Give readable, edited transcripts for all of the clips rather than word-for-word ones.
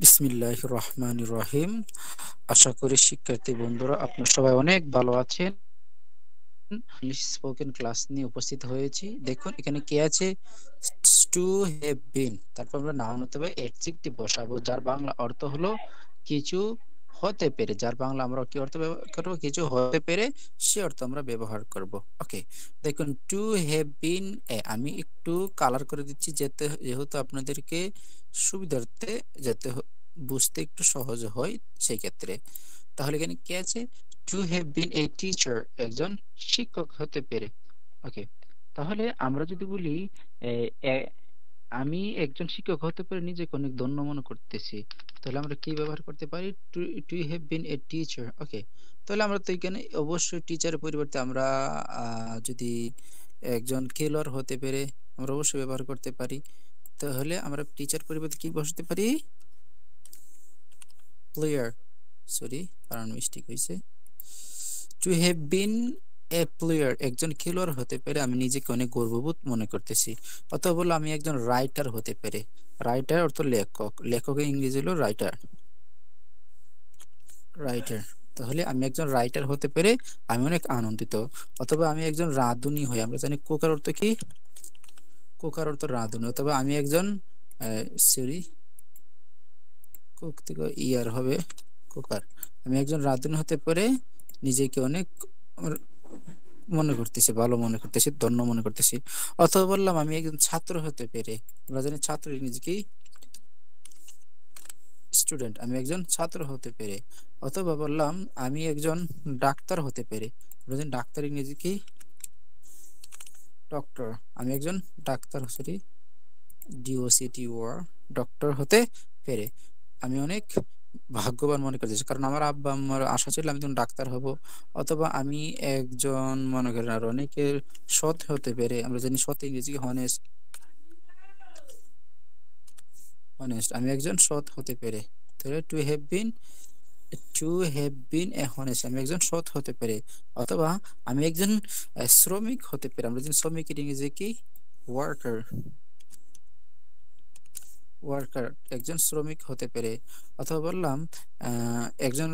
বিসমিল্লাহির রহমানির রহিম। আশা করি শিক্ষার্থী বন্ধুরা আপনারা সবাই অনেক ভালো আছেন। ইংলিশ স্পোকেন ক্লাস নিয়ে উপস্থিত হয়েছি। দেখুন এখানে কি আছে, টু হ্যাভ বিন, তারপর আমরা নাউন অথবা অ্যাডজেক্টিভ বসাবো যার বাংলা অর্থ হলো কিছু হতে পেরে। যার বাংলা আমরা কি অর্থ ব্যবহার করবো, কিছু হতে পেরে, সে অর্থ আমরা ব্যবহার করব। ওকে, দেখুন টু হ্যাভ বিন, আমি একটু কালার করে দিচ্ছি যেহেতু আপনাদেরকে সুবিধার্থে যাতে বুঝতে একটু সহজ হয় সেই ক্ষেত্রে। তাহলে এখানে কি আছে, two have been a teacher, একজন শিক্ষক হতে পেরে। ওকে, তাহলে আমরা যদি বলি এ, এ, আমি একজন শিক্ষক হতে পেরে নিজেকে অনেক ধন্য মনে করতেছি, তাহলে আমরা কি ব্যবহার করতে পারি, to to have been a teacher. Okay, তাহলে আমরা তো এখানে অবশ্যই টিচারের পরিবর্তে আমরা যদি একজন খেলোয়াড় হতে পেরে আমরা অবশ্যই ব্যবহার করতে পারি। তাহলে আমরা টিচার পরিবর্তে কি বসাতে পারি, প্লেয়ার। সরি, কারণ মিস্টেক হয়েছে। Two have been a player, একজন খেলোয়াড় হতে পেরে আমি নিজেকে অনেক গর্ববোধ মনে করতেছি। অথবা বললো আমি একজন রাইটার হতে পেরে, রাইটার অর্থ লেখক, লেখকের ইংরেজি হলো রাইটার, রাইটার। তাহলে আমি একজন রাইটার হতে পেরে আমি অনেক আনন্দিত। অথবা আমি একজন রাঁধুনি হই, আমরা জানি কুকার অর্থ কি, কুকার অর্থ রাঁধুনি। অথবা আমি একজন সরি, কুক থেকে ইয়ার হবে কুকার, আমি একজন রাঁধুনি হতে পারে নিজেকে অনেক মনে করতেছি, ভালো মনে করতেছি, ধন্য মনে করতেছি। অথবা বললাম আমি একজন ছাত্র হতে পেরে, আমরা জানি ছাত্র ইংরেজি কি, স্টুডেন্ট, আমি একজন ছাত্র হতে পেরে। অথবা বললাম আমি একজন ডাক্তার হতে পেরে, আমরা জানি ডাক্তার ইংরেজি কি, ডক্টর, আমি একজন ডাক্তার, সরি ডিওসিটি ওয়ার, ডক্টর হতে পেরে আমি অনেক ভাগ্যবান মনে করতেছি, কারণ আমার আব্বা আমার আশা ছিল আমি একজন ডাক্তার হব। অথবা আমি একজন মনে করেন আর অনেকের সৎ হতে পেরে, আমরা জানি সৎ ইংরেজি হনেস্ট, হনেস্ট, আমি একজন সৎ হতে পেরে। তাহলে two have been A honest, আমি একজন সৎ হতে পেরে। অথবা আমি একজন শ্রমিক হতে পেরে, আমরা জানি শ্রমিকের ইংরেজি কি, ওয়ার্কার, ওয়ার্কার, একজন শ্রমিক হতে পেরে। অথবা বললাম একজন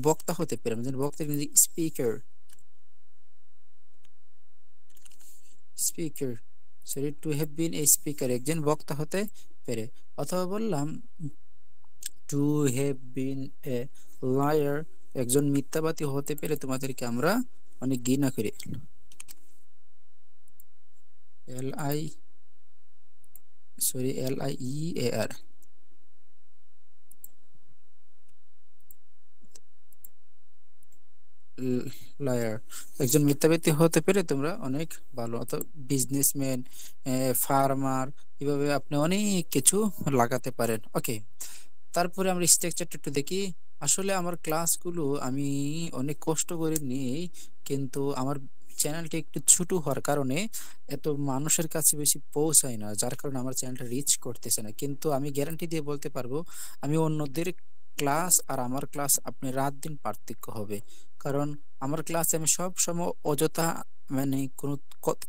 বক্তা হতে পেরে, আমরা জানি বক্তা ইংরেজি speaker, speaker, sorry to have been a speaker, একজন বক্তা হতে পেরে। অথবা বললাম to have been a liar, একজন মিথ্যাবাদী হতে পেরে তোমাদেরকে আমরা অনেক ঘৃণা করি, L I sorry L I E A R, liar, একজন মিথ্যাবাদী হতে পেরে তোমরা অনেক ভালো। অথবা বিজনেসম্যান, ফার্মার, এভাবে আপনি অনেক কিছু লাগাতে পারেন। ওকে, তারপরে আমরা স্ট্রাকচারটা একটু দেখি। আসলে আমার ক্লাসগুলো আমি অনেক কষ্ট করে নিই, কিন্তু আমার চ্যানেলটা একটু ছোট হওয়ার কারণে এত মানুষের কাছে বেশি পৌঁছায় না, যার কারণে আমার চ্যানেলটা রিচ করতেছে না। কিন্তু আমি গ্যারান্টি দিয়ে বলতে পারবো আমি অন্যদের ক্লাস আর আমার ক্লাস আপনি রাত দিন পার্থক্য হবে। কারণ আমার ক্লাসে আমি সব সময় অযথা, মানে কোনো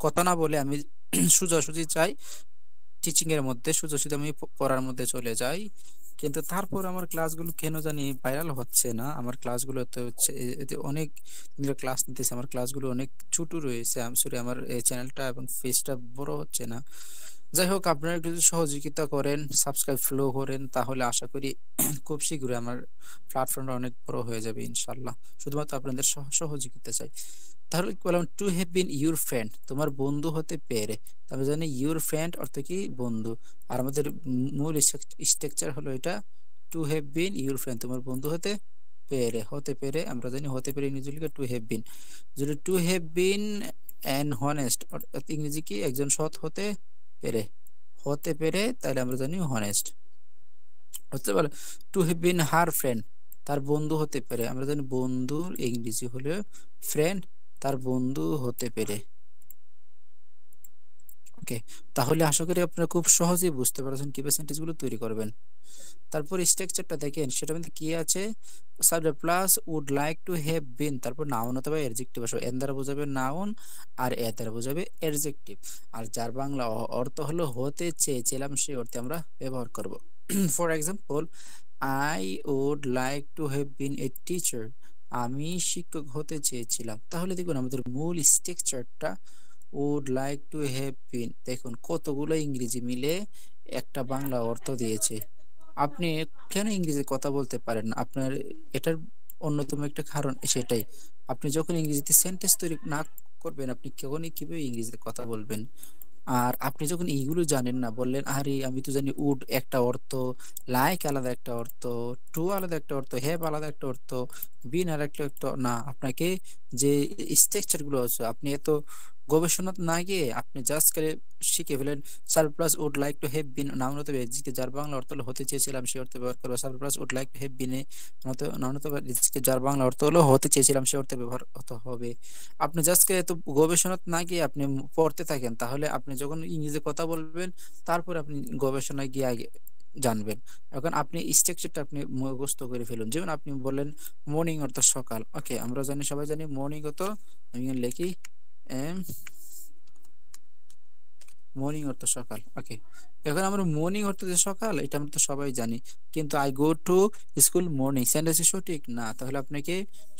কথা না বলে আমি সোজাসুজি চাই, টিচিং এর মধ্যে সোজাসুজি আমি পড়ার মধ্যে চলে যাই। কিন্তু তারপর আমার ক্লাসগুলো কেন জানি ভাইরাল হচ্ছে না, আমার ক্লাসগুলো তো হচ্ছে এতে অনেক ক্লাস নিতেছে, আমার ক্লাসগুলো অনেক ছোট রয়েছে, আমি সরি আমার এই চ্যানেলটা এবং পেজটা বড় হচ্ছে না। যাই হোক, আপনারা একটু যদি সহযোগিতা করেন, সাবস্ক্রাইব ফলো করেন, তাহলে আশা করি খুব শীঘ্রই আমার প্ল্যাটফর্মটা অনেক বড় হয়ে যাবে ইনশাল্লাহ। শুধুমাত্র আপনাদের সহযোগিতা চাই। তাহলে কি বললাম, to have bin your friend, তোমার বন্ধু হতে পেরে। আমি জানি ইউর ফ্রেন্ড অর্থ কি, বন্ধু। আর আমাদের মূল স্ট্রাকচার হলো এটা, two have bin your friend, তোমার বন্ধু হতে পেরে, হতে পেরে আমরা জানি হতে পেরে ইংরেজি লিখে টু হ্যাভ বিন। যদি to have been an honest, অর্থাৎ ইংরেজি কি, একজন সৎ হতে পেরে, হতে পেরে, তাহলে আমরা জানি হনেস্ট হতে পারে। Two have bin her friend, তার বন্ধু হতে পেরে, আমরা জানি বন্ধুর ইংরেজি হলো ফ্রেন্ড, তার বন্ধু হতে পেরে। ওকে, তাহলে আশা করি আপনারা খুব সহজেই বুঝতে পারছেন কিভাবে সেন্টেন্সগুলো তৈরি করবেন। তারপর স্ট্রাকচারটা দেখেন, সেটার মধ্যে কি আছে, subject plus would like to have been, তারপর নাউন অথবা অ্যাডজেক্টিভ আসবে, এন দ্বারা বোঝাবে নাউন আর এ দ্বারা বোঝাবে অ্যাডজেক্টিভ। আর যার বাংলা অর্থ হলো হতে চেয়েছিলাম, সেই অর্থে আমরা ব্যবহার করব। For example, I would like to have been a teacher. আমি শিক্ষক হতে চেয়েছিলাম। তাহলে দেখুন আমাদের মূল স্ট্রাকচারটা would like to have been, দেখুন কতগুলো ইংরেজি মিলে একটা বাংলা অর্থ দিয়েছে। আপনি কেন ইংরেজি কথা বলতে পারেন না? আপনার এটার অন্যতম একটা কারণ সেটাই, আপনি যখন ইংরেজিতে সেন্টেন্স তৈরি না করবেন, আপনি কিভাবে ইংরেজিতে কথা বলবেন? আর আপনি যখন এইগুলো জানেন না, বললেন আরে আমি তো জানি উড একটা অর্থ, লাইক আলাদা একটা অর্থ, টু আলাদা একটা অর্থ, হ্যাভ আলাদা একটা অর্থ, বিন আর একটা অর্থ না। আপনাকে যে স্ট্রাকচার গুলো আছে, আপনি এত গবেষণা না গিয়ে আপনি জাস্ট করে শিখে ফেলেন। Surplus would like to have been noun হতে হবে রিজিকে, যার বাংলা অর্থ হলো হতে চেয়েছিলাম সে অর্থে ব্যবহার করবো। Surplus would like to have বিনে নাউন হতে হবে রিজিকে, যার বাংলা অর্থ হলো হতে চেয়েছিলাম সে অর্থে ব্যবহার হতে হবে। আপনি জাস্ট এত গবেষণা না গিয়ে আপনি পড়তে থাকেন, তাহলে আপনি যখন ইংরেজি কথা বলবেন তারপর আপনি গবেষণায় গিয়ে আগে জানবেন। এখন আপনি স্ট্রাকচারটা আপনি মুখস্থ করে ফেলুন। যেমন আপনি বললেন মর্নিং অর্থ সকাল, ওকে আমরা জানি, সবাই জানি মর্নিং অর্থ, আমি এখানে লিখি এম, মর্নিং অর্থ সকাল, ওকে। এখন আমরা মর্নিং অর্থ যে সকাল, এটা আমরা তো সবাই জানি, কিন্তু I go to school morning sentence সঠিক না, তাহলে আপনাকে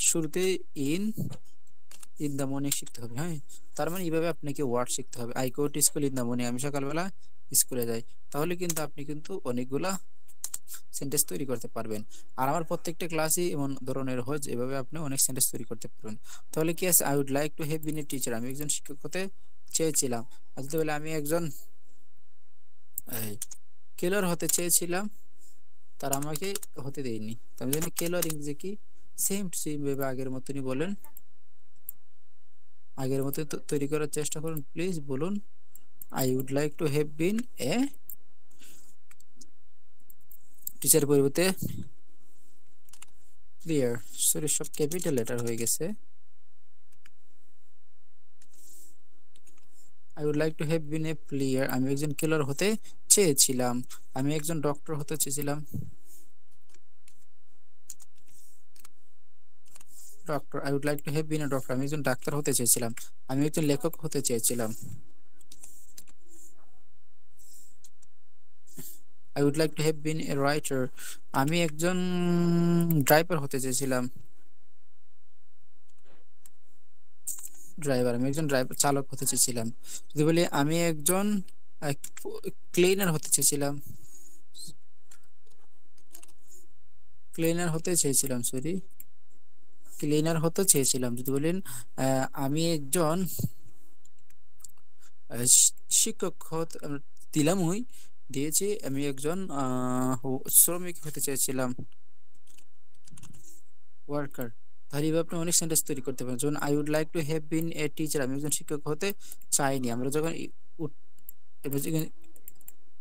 শুরুতে ইন ইন দা মর্নিং শিখতে হবে। হ্যাঁ, তার মানে এইভাবে আপনাকে ওয়ার্ড শিখতে হবে। I go to school in the morning, আমি সকালবেলা স্কুলে যাই। তাহলে কিন্তু আপনি কিন্তু অনেকগুলা সেন্টেন্স তৈরি করতে পারবেন। আর আমার প্রত্যেকটা ক্লাসই এমন ধরনের হয়, এভাবে আপনি অনেক সেন্টেন্স তৈরি করতে পারবেন। তাহলে কি আছে, I would like to have been a teacher, আমি একজন শিক্ষক হতে চেয়েছিলাম। আর যদি বলে আমি একজন কেলর হতে চেয়েছিলাম, তারা আমাকে হতে দেয়নি, তো আমি জানি কেলর ইংরেজি কি, সেম সেম ভাবে আগের মতনই বলেন, আগের মতো তৈরি করার চেষ্টা করুন প্লিজ। বলুন I would like to have been a teacher পরিবর্তে ক্লিয়ার, সরি সব ক্যাপিটাল লেটার হয়ে গেছে। I would like to have been a player, আমি একজন খেলোয়াড় হতে চেয়েছিলাম। আমি একজন ডক্টর হতে চেয়েছিলাম, doctor. I would like to have been a doctor, আমি একজন ডাক্তার হতে চেয়েছিলাম। আমি একজন লেখক হতে চেয়েছিলাম। I would like to have been a writer, আমি একজন ড্রাইভার হতে চেয়েছিলাম। ড্রাইভার, আমি একজন ড্রাইভার চালক হতে চেয়েছিলাম। যদি বলি আমি একজন ক্লিনার হতে চেয়েছিলাম, ক্লিনার হতে চেয়েছিলাম, সরি ক্লিনার হতে চেয়েছিলাম। যদি বলেন আমি একজন শিক্ষক হতে, দিলামই দিয়েছি, আমি একজন শ্রমিক হতে চেয়েছিলাম, ওয়ার্কার। তাহলে এইভাবে আপনি অনেক সেন্টেন্স তৈরি করতে পারেন। যেমন I would like to have been a teacher, আমি একজন শিক্ষক হতে চাইনি। আমরা যখন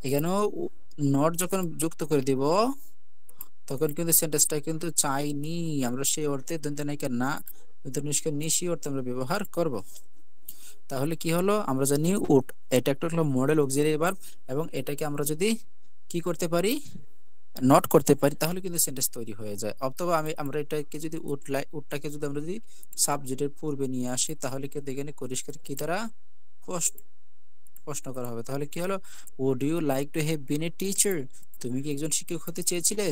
এখানেও নট যখন যুক্ত করে দিব, তখন কিন্তু সেন্টেন্সটা কিন্তু চাইনি, আমরা সেই অর্থে দন্ত্য নায়িকা না নিষ্কার নিশি অর্থে আমরা ব্যবহার করব। তাহলে কি হলো, আমরা জানি উড, এটা একটা হলো মডেল অক্সিলারি ভার্ব, এবং এটাকে আমরা যদি কি করতে পারি, নট করতে পারি, তাহলে কিন্তু সেন্টেন্স তৈরি হয়ে যায়। অথবা আমরা এটাকে যদি উডটাকে যদি আমরা যদি সাবজেক্টের পূর্বে নিয়ে আসি, তাহলে কিন্তু এখানে পরিষ্কার কি দ্বারা প্রশ্ন করা হবে। তাহলে কি হলো, would you like to have been a teacher, তুমি কি একজন শিক্ষক হতে চেয়েছিলে।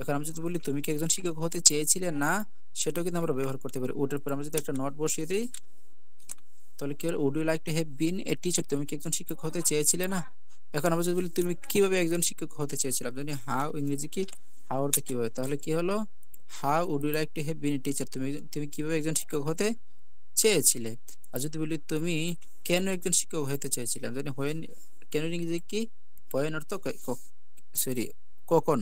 এখন আমি যদি বলি তুমি কি একজন শিক্ষক হতে চেয়েছিলে না, সেটাও কিন্তু আমরা ব্যবহার করতে পারি। উডের পর আমরা যদি একটা নট বসিয়ে দিই, তাহলে কি হলো, would you like to have been a teacher, তুমি কি একজন শিক্ষক হতে চেয়েছিলে না। এখন আমরা যদি বলি তুমি কিভাবে একজন শিক্ষক হতে চেয়েছিলাম, জানি হাউ, ইংরেজি কি হাউ অর্থ কিভাবে, তাহলে কি হলো, how would you like to have been a teacher, তুমি তুমি কিভাবে একজন শিক্ষক হতে চেয়েছিলে। আর যদি বলি তুমি কেন একজন শিক্ষক হতে চেয়েছিলাম, জানি হোয়েন, কেন ইংরেজি কি, হোয়েন অর্থ সরি কখন,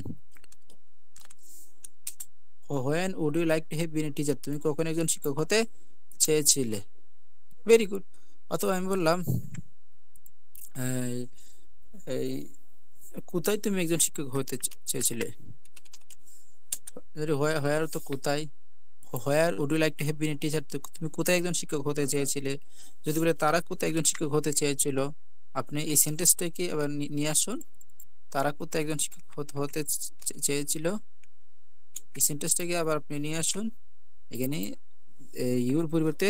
when would you like to have been a teacher, তুমি কখন একজন শিক্ষক হতে চেয়েছিলে। Very good. অথবা আমি বললাম এই এই কোথায় তুমি একজন শিক্ষক হতে চেয়েছিলে, হোয়ার তো কোথায়, where would you like to have been a teacher, তুমি কোথায় একজন শিক্ষক হতে চেয়েছিলে। যদি বলে তারা কোথায় একজন শিক্ষক হতে চেয়েছিল, আপনি এই সেন্টেন্সটাকে আবার নিয়ে আসুন, তারা কোথায় একজন শিক্ষক হতে চেয়েছিল, এই সেন্টেন্সটাকে আবার আপনি নিয়ে আসুন। এখানে ইউর পরিবর্তে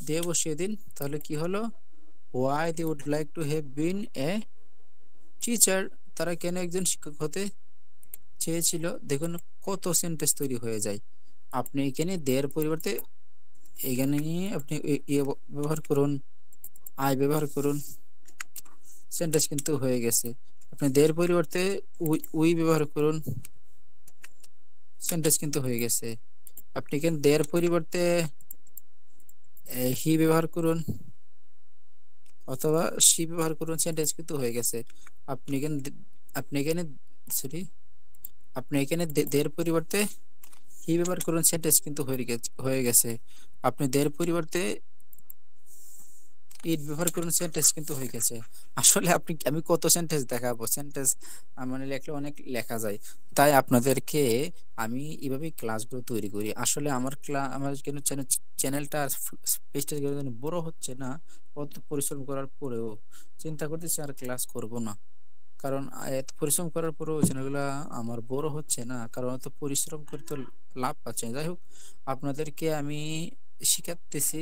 দিয়ে বসিয়ে দিন, তাহলে কি হলো, why they would like to have been a teacher, তারা কেন একজন শিক্ষক হতে চেয়েছিল, দেখুন কত সেন্টেন্স তৈরি হয়ে যায়। আপনি এখানে দের পরিবর্তে এখানে আপনি ব্যবহার করুন, আই ব্যবহার করুন, সেন্টেন্স কিন্তু হয়ে গেছে। আপনি দের পরিবর্তে উই ব্যবহার করুন, সেন্টেন্স কিন্তু হয়ে গেছে। আপনি এখানে দের পরিবর্তে হি ব্যবহার করুন অথবা সি ব্যবহার করুন, সেন্টেন্স কিন্তু হয়ে গেছে। আপনি এখানে আপনি এখানে সরি আপনি এখানে দের পরিবর্তে হি ব্যবহার করুন, সেন্টেন্স কিন্তু হয়ে গেছে। আপনি দের পরিবর্তে ইট ব্যবহার করুন, সেন্টেন্স কিন্তু হয়ে গেছে। আসলে আমি কত সেন্টেন্স দেখাবো, সেন্টেন্স মানে লেখলে অনেক লেখা যায়। তাই আপনাদেরকে আমি এইভাবে ক্লাসগুলো তৈরি করি। আসলে আমার কেন চ্যানেলটা পেজটা বড় হচ্ছে না, অত পরিশ্রম করার পরেও চিন্তা করতেছি আর ক্লাস করব না। কারণ এত পরিশ্রম করার পরেও চ্যানেলগুলা আমার বড় হচ্ছে না, কারণ এত পরিশ্রম করে তো লাভ পাচ্ছে না। যাই হোক, আপনাদেরকে আমি শিখাতেছি,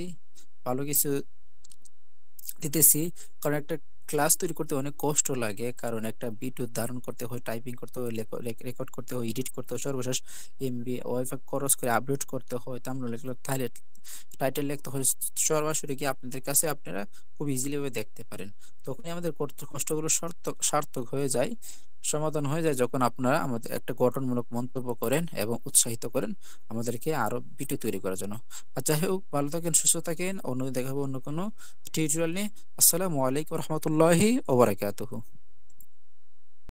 ভালো কিছু দিতেছি। কারণ একটা ক্লাস তৈরি করতে অনেক কষ্ট লাগে, কারণ একটা ভিডিও ধারণ করতে হয়, টাইপিং করতে হয়, রেকর্ড করতে হয়, এডিট করতে হয়, সর্বশেষ এমবি ওয়াইফাই খরচ করে আপলোড করতে হয়, তামিল লিখলে টাইটেল লিখতে হয়। সরাসরি কি আপনাদের কাছে আপনারা খুব ইজিলি ভাবে দেখতে পারেন। তখনই আমাদের কষ্টগুলো সার্থক সার্থক হয়ে যায়, সমাধান হয়ে যায়, যখন আপনারা আমাদের একটা গঠনমূলক মন্তব্য করেন এবং উৎসাহিত করেন আমাদেরকে আরো ভিডিও তৈরি করার জন্য। আর যাই হোক, ভালো থাকেন, সুস্থ থাকেন, অন্য দেখাবো অন্য কোনো টিউটোরিয়াল নিয়ে। আসসালামু আলাইকুম রহমতুল্লাহি ওয়া বারাকাতুহু।